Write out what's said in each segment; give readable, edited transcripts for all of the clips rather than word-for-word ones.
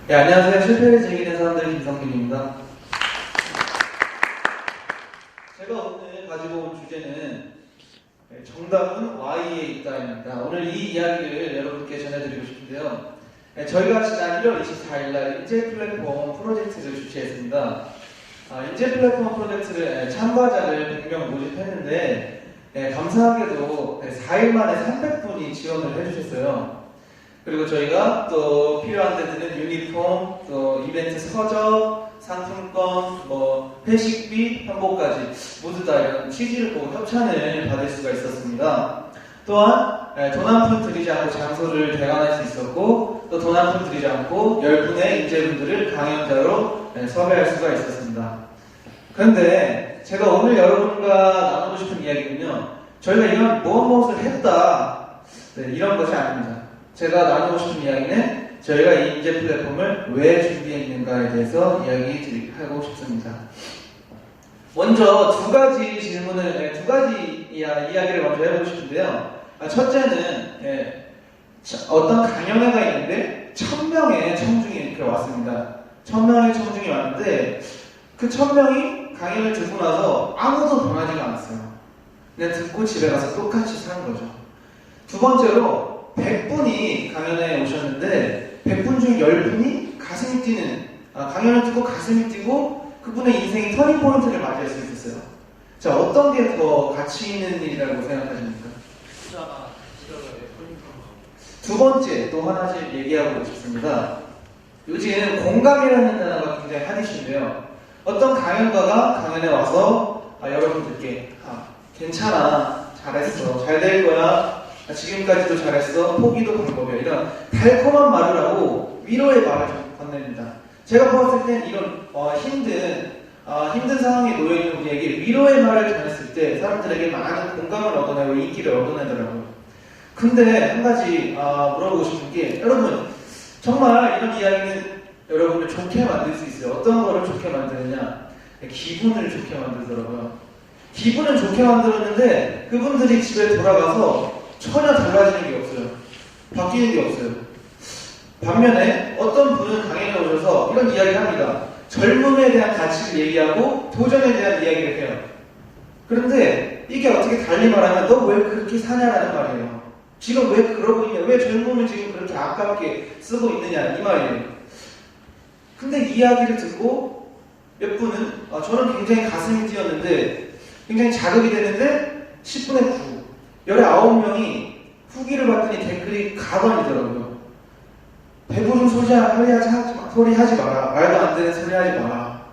네, 안녕하세요. 실패를 즐기는 사람들 김성균입니다. 제가 오늘 가지고 온 주제는 정답은 Y에 있다입니다. 오늘 이 이야기를 여러분께 전해드리고 싶은데요. 저희가 지난 1월 24일 날 인재 플랫폼 프로젝트를 주최했습니다. 인재 플랫폼 프로젝트를 참가자를 100명 모집했는데 감사하게도 4일 만에 300분이 지원을 해주셨어요. 그리고 저희가 또 필요한 데 드는 유니폼, 또 이벤트 서적, 상품권, 회식비, 한복까지 모두 다 이런 취지를 보고 협찬을 받을 수가 있었습니다. 또한 돈 한 푼 들이지 않고 장소를 대관할 수 있었고, 또 돈 한 푼 들이지 않고 10분의 인재분들을 강연자로 섭외할 수가 있었습니다. 그런데 제가 오늘 여러분과 나누고 싶은 이야기는요, 저희가 이런 무엇을 했다, 이런 것이 아닙니다. 제가 나누고 싶은 이야기는 저희가 이 인재 플랫폼을 왜 준비했는가에 대해서 이야기하고 싶습니다. 먼저 두 가지 이야기를 먼저 해보고 싶은데요. 첫째는 어떤 강연회가 있는데 1000명의 청중이 이렇게 왔습니다. 1000명의 청중이 왔는데 그 1000명이 강연을 듣고 나서 아무도 변하지가 않았어요. 그냥 듣고 집에 가서 똑같이 사는 거죠. 두 번째로 100분이 강연에 오셨는데 100분 중 10분이 가슴이 뛰는, 강연을 듣고 가슴이 뛰고 그분의 인생의 터닝포인트를 맞이할 수 있었어요. 자, 어떤 게 더 가치 있는 일이라고 생각하십니까? 두 번째, 또 하나씩 얘기하고 싶습니다. 요즘 공감이라는 단어가 굉장히 핫이신데요. 어떤 강연가가 강연에 와서 여러분들께 괜찮아, 잘했어, 잘 될 거야, 지금까지도 잘했어, 포기도 방법이야, 이런 달콤한 말을 하고 위로의 말을 건넵니다. 제가 보았을 땐 이런 힘든 상황에 놓여있는 우리에게 위로의 말을 전했을 때 사람들에게 많은 공감을 얻어내고 인기를 얻어내더라고요. 근데 한 가지 물어보고 싶은 게, 여러분 정말 이런 이야기는 여러분을 좋게 만들 수 있어요. 어떤 거를 좋게 만드느냐, 기분을 좋게 만들더라고요. 기분은 좋게 만들었는데 그분들이 집에 돌아가서 전혀 달라지는 게 없어요. 바뀌는 게 없어요. 반면에 어떤 분은 강연에 오셔서 이런 이야기를 합니다. 젊음에 대한 가치를 얘기하고 도전에 대한 이야기를 해요. 그런데 이게 어떻게 달리 말하면 너 왜 그렇게 사냐라는 말이에요. 지금 왜 그러고 있냐, 왜 젊음을 지금 그렇게 아깝게 쓰고 있느냐, 이 말이에요. 근데 이 이야기를 듣고 몇 분은 저는 굉장히 가슴이 뛰었는데 굉장히 자극이 되는데 10분의 9, 19명이 후기를 봤더니 댓글이 가관이더라고요. 배부른 소리 하지 마라. 말도 안 되는 소리 하지 마라.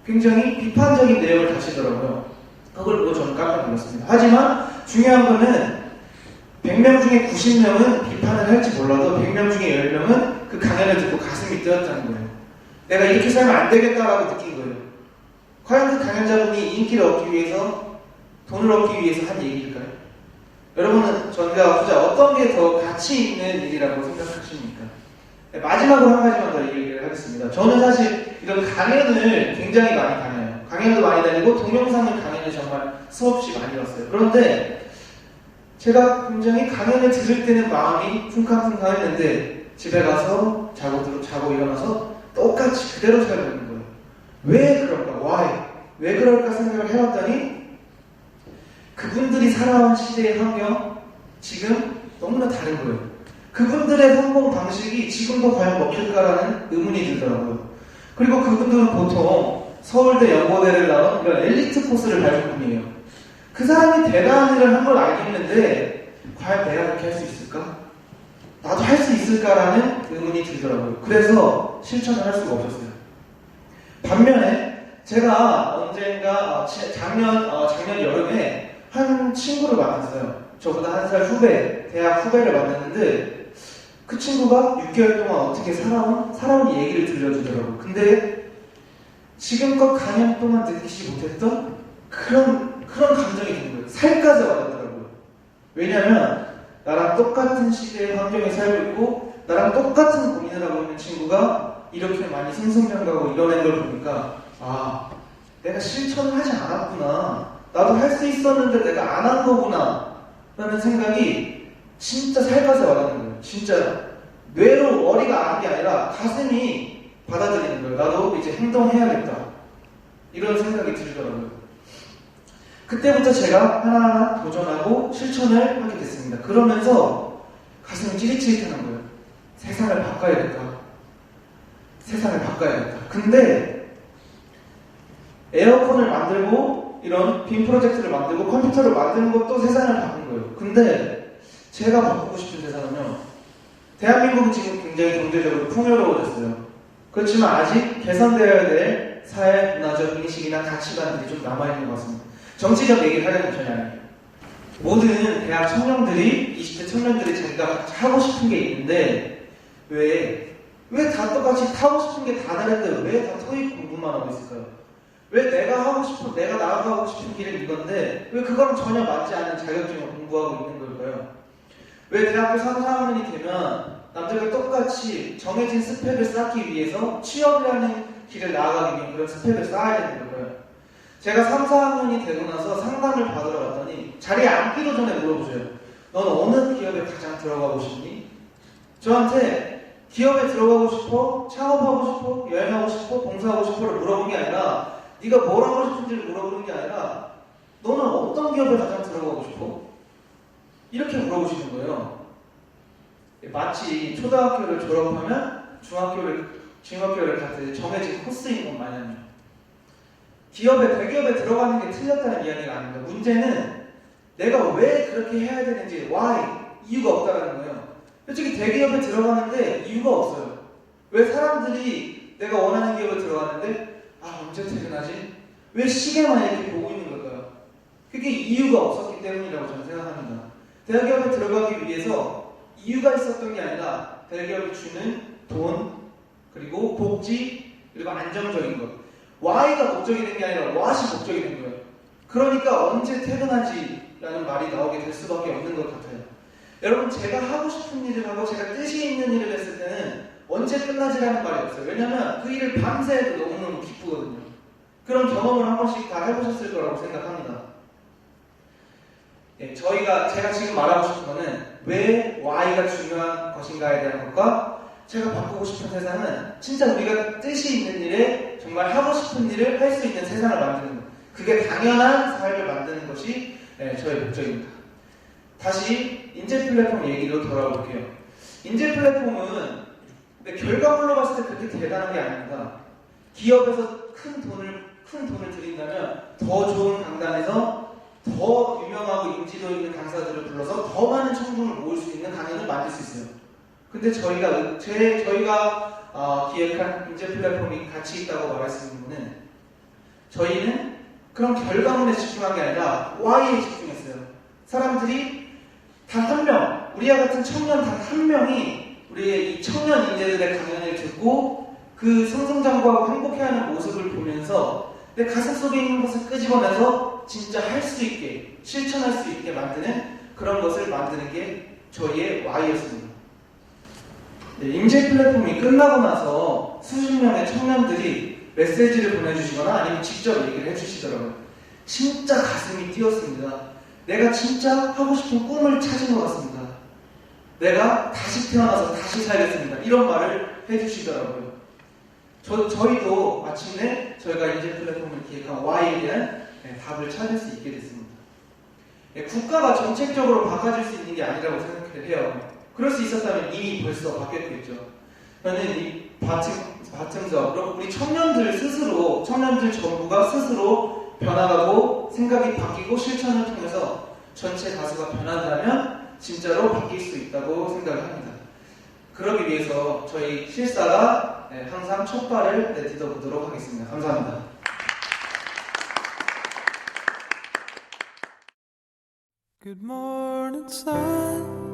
굉장히 비판적인 내용을 다시더라고요. 그걸 보고 저는 깜짝 놀랐습니다. 하지만 중요한 거는 100명 중에 90명은 비판을 할지 몰라도 100명 중에 10명은 그 강연을 듣고 가슴이 뛰었다는 거예요. 내가 이렇게 살면 안 되겠다라고 느낀 거예요. 과연 그 강연자분이 인기를 얻기 위해서, 돈을 얻기 위해서 한 얘기일까요? 여러분은 전과 후자 어떤 게 더 가치 있는 일이라고 생각하십니까? 마지막으로 한 가지만 더 얘기를 하겠습니다. 저는 사실 이런 강연을 굉장히 많이 다녀요. 강연도 많이 다니고 동영상을 강연을 정말 수없이 많이 봤어요. 그런데 제가 굉장히 강연을 들을 때는 마음이 쿵쾅쿵쾅했는데 집에 가서 자고 일어나서 똑같이 그대로 살고 있는 거예요. 왜 그럴까? Why? 왜 그럴까 생각을 해봤더니 그분들이 살아온 시대의 환경, 지금 너무나 다른 거예요. 그분들의 성공 방식이 지금도 과연 먹힐까라는 의문이 들더라고요. 그리고 그분들은 보통 서울대, 연고대를 나온 이런 엘리트 코스를 밟은 분이에요. 그 사람이 대단한 일을 한 걸 알겠는데 과연 내가 그렇게 할 수 있을까? 나도 할 수 있을까라는 의문이 들더라고요. 그래서 실천을 할 수가 없었어요. 반면에 제가 언젠가 작년 여름에 한 친구를 만났어요. 저보다 한 살 후배, 대학 후배를 만났는데 그 친구가 6개월 동안 어떻게 살아온 얘기를 들려주더라고요. 근데 지금껏 강연 동안 느끼지 못했던 그런 감정이 드는 거예요. 살까지 와닿더라고요. 왜냐면 나랑 똑같은 시대의 환경에 살고 있고 나랑 똑같은 고민을 하고 있는 친구가 이렇게 많이 승승장구하고 이뤄낸 걸 보니까 내가 실천을 하지 않았구나. 나도 할 수 있었는데 내가 안 한 거구나 라는 생각이 진짜 살까지 와닿는 거예요. 진짜 뇌로 머리가 아는 게 아니라 가슴이 받아들이는 거예요. 나도 이제 행동해야겠다. 이런 생각이 들더라고요. 그때부터 제가 하나하나 도전하고 실천을 하게 됐습니다. 그러면서 가슴이 찌릿찌릿하는 거예요. 세상을 바꿔야겠다. 세상을 바꿔야겠다. 근데 에어컨을 만들고 이런 빔 프로젝트를 만들고 컴퓨터를 만드는 것도 세상을 바꾼 거예요. 근데 제가 바꾸고 싶은 세상은요. 대한민국은 지금 굉장히 경제적으로 풍요로워졌어요. 그렇지만 아직 개선되어야 될 사회, 문화적 인식이나 가치관들이 좀 남아있는 것 같습니다. 정치적 얘기를 하려면 전혀 아니에요. 모든 대학 청년들이, 20대 청년들이 자기가 하고 싶은 게 있는데 왜 다 똑같이 하고 싶은 게 다 다른데 왜 다 토익 공부만 하고 있을까요? 왜 내가 나아가고 싶은 길은 이건데 왜 그거랑 전혀 맞지 않은 자격증을 공부하고 있는 걸까요? 왜 대학교 3, 4학년이 되면 남들과 똑같이 정해진 스펙을 쌓기 위해서 취업을 하는 길을 나아가기 위해 그런 스펙을 쌓아야 되는 걸까요? 제가 3, 4학년이 되고 나서 상담을 받으러 갔더니 자리에 앉기도 전에 물어보세요. 넌 어느 기업에 가장 들어가고 싶니? 저한테 기업에 들어가고 싶어? 창업하고 싶어? 여행하고 싶어? 봉사하고 싶어?를 물어본 게 아니라 네가 뭘 하고 싶은지를 물어보는 게 아니라 너는 어떤 기업에 가장 들어가고 싶어? 이렇게 물어보시는 거예요. 마치 초등학교를 졸업하면 중학교를 갈 때 정해진 코스인 것 마냥요. 대기업에 들어가는 게 틀렸다는 이야기가 아닙니다. 문제는 내가 왜 그렇게 해야 되는지, why, 이유가 없다는 거예요. 솔직히 대기업에 들어가는데 이유가 없어요. 왜 사람들이 내가 원하는 기업에 들어갔는데 언제 퇴근하지? 왜 시계만 이렇게 보고 있는 걸까요? 그게 이유가 없었기 때문이라고 저는 생각합니다. 대기업에 들어가기 위해서 이유가 있었던 게 아니라 대기업이 주는 돈, 그리고 복지, 그리고 안정적인 것. Y가 목적이 된 게 아니라 What이 목적이 된 거예요. 그러니까 언제 퇴근하지? 라는 말이 나오게 될 수밖에 없는 것 같아요. 여러분, 제가 하고 싶은 일을 하고 제가 뜻이 있는 일을 했을 때는 언제 끝나지라는 말이 없어요. 왜냐하면 그 일을 밤새 해도 너무너무 기쁘거든요. 그런 경험을 한 번씩 다 해보셨을 거라고 생각합니다. 제가 지금 말하고 싶은 거는 왜 Y가 중요한 것인가에 대한 것과 제가 바꾸고 싶은 세상은 진짜 우리가 뜻이 있는 일에 정말 하고 싶은 일을 할 수 있는 세상을 만드는 것. 그게 당연한 삶을 만드는 것이 저의 목적입니다. 다시 인재 플랫폼 얘기로 돌아올게요. 인재 플랫폼은 결과물로 봤을 때 그렇게 대단한 게 아닙니다. 기업에서 큰 돈을 들인다면 더 좋은 강단에서 더 유명하고 인지도 있는 강사들을 불러서 더 많은 청중을 모을 수 있는 강연을 만들 수 있어요. 근데 저희가 기획한 인재 플랫폼이 가치 있다고 말할 수 있는 거는 저희는 그런 결과물에 집중한 게 아니라 Y에 집중했어요. 사람들이 단 한 명, 우리와 같은 청년 단 한 명이 우리의 이 청년 인재들의 강연을 듣고 그 승승장구하고 행복해하는 모습을 보면서 내 가슴 속에 있는 것을 끄집어내서 진짜 할 수 있게, 실천할 수 있게 만드는 그런 것을 만드는 게 저희의 Y였습니다. 인재 플랫폼이 끝나고 나서 수십 명의 청년들이 메시지를 보내주시거나 아니면 직접 얘기를 해주시더라고요. 진짜 가슴이 뛰었습니다. 내가 진짜 하고 싶은 꿈을 찾은 것 같습니다. 내가 다시 태어나서 다시 살겠습니다. 이런 말을 해주시더라고요. 저희도 마침내 저희가 인재 플랫폼을 기획한 Y에 대한 답을 찾을 수 있게 됐습니다. 국가가 정책적으로 바꿔줄 수 있는 게 아니라고 생각을 해요. 그럴 수 있었다면 이미 벌써 바뀌었겠죠. 저는 이 바텀즈업, 우리 청년들 전부가 스스로 변화가고 생각이 바뀌고 실천을 통해서 전체 다수가 변한다면 진짜로 바뀔 수 있다고 생각을 합니다. 그러기 위해서 저희 실사가 항상 첫 발을 내딛어 보도록 하겠습니다. 감사합니다. Good morning, sun.